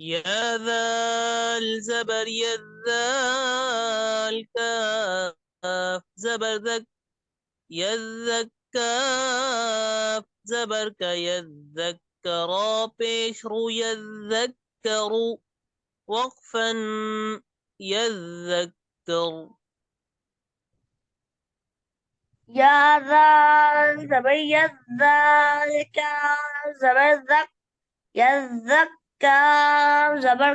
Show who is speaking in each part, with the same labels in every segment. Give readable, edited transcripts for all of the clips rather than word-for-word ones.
Speaker 1: يا ذا الزبر يذال كاف زبر ذك يذكاف زبر کا يذكر پیش رو يذكر وقفا يذكر.
Speaker 2: يا ذا زبر يذلك زبر ذك يذكى زبر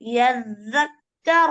Speaker 2: يذكر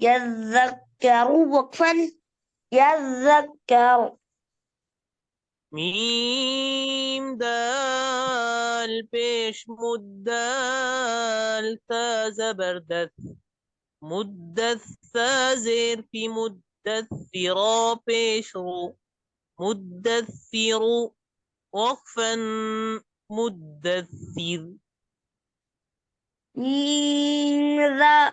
Speaker 2: يذكر وقفا يذكر.
Speaker 1: ميم دال پیش مدال تا زبر دث مدثر زیر في مدثرا پیش رو مدثر وقفا مدثر.
Speaker 2: ميم ذا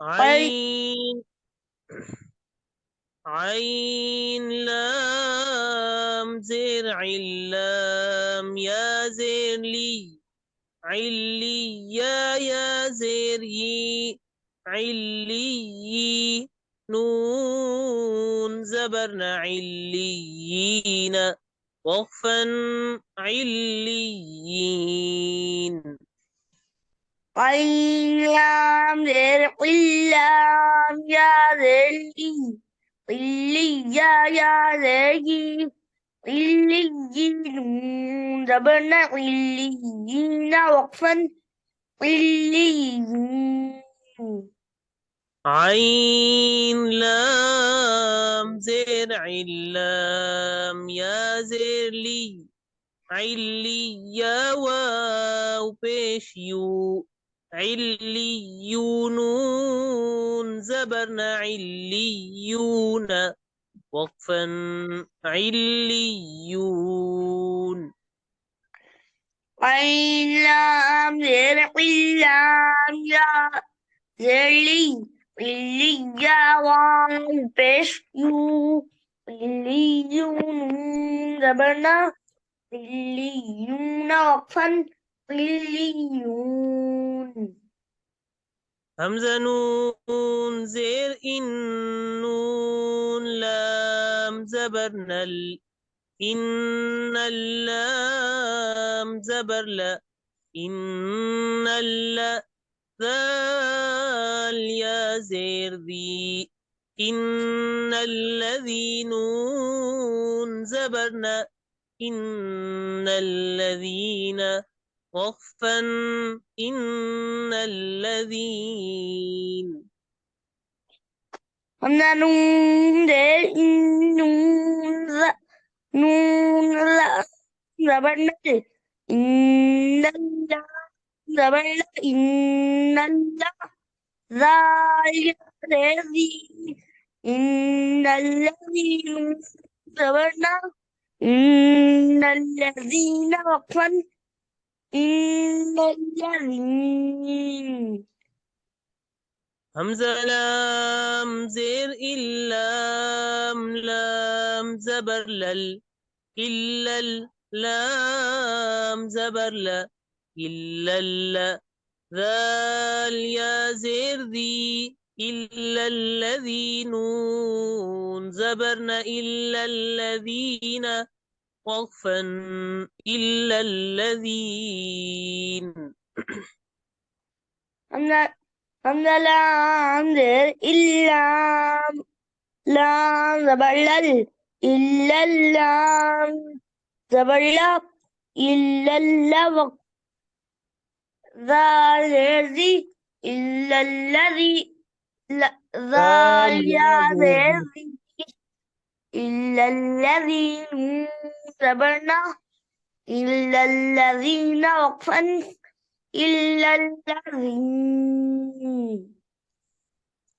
Speaker 1: عين عين لام زير علام يا زير لي علي يا زير يي علي نون زبرنا عليين وقفا عليين.
Speaker 2: قيام ذي قلام يا ذي قلي يا ذي قليين زبرنا قليين وقفا قليين.
Speaker 1: عين لام زير علام يا زير لي عليا واو پیش یو عليون زبرنا عليون وقفا عليون
Speaker 2: عين لام زر لام يا زرلي عليا واو پیش یو عليون زبرنا عليون وقفا عليون
Speaker 1: همزة نون زير إن نون لام زبرنا إن اللام زبر لا إن ذال يا زير ذي إن الذي نون زبرنا إن الذين وقفا إن الذين
Speaker 2: همزة نون زر نون لا زبرنا إن الله زبرنا إن الله ذلك الذي إن الذين زبرنا إن الذين وقفا إن الذين
Speaker 1: همزة لام زير إلام لام زبر لل إلا لام زبر لا إلا ذال يا زير ذي إلا الذي نون زبرنا إلا الذين وقفا إلا الذين
Speaker 2: همزة لام زر إلا لام زبر لل إلا اللام زبر لا إلا اللام ذا الذي إلا الذي ذا يا الذي إلا الذي زبرنا إلا الذين وقفا إلا الذين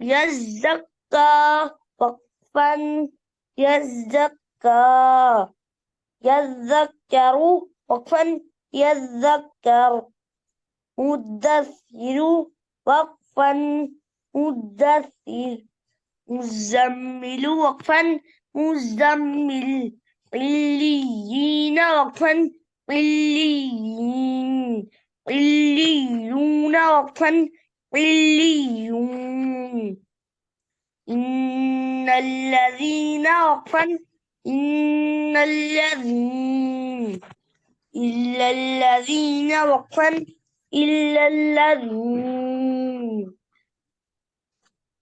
Speaker 2: يزكى وقفا يزكى يذكر وقفا يذكر مدثر وقفا مدثر مزمل وقفا مزمل عليين وقفا عليين عليون وقفا عليون إن الذين وقفا إن الذين إلا الذين وقفا إلا الذين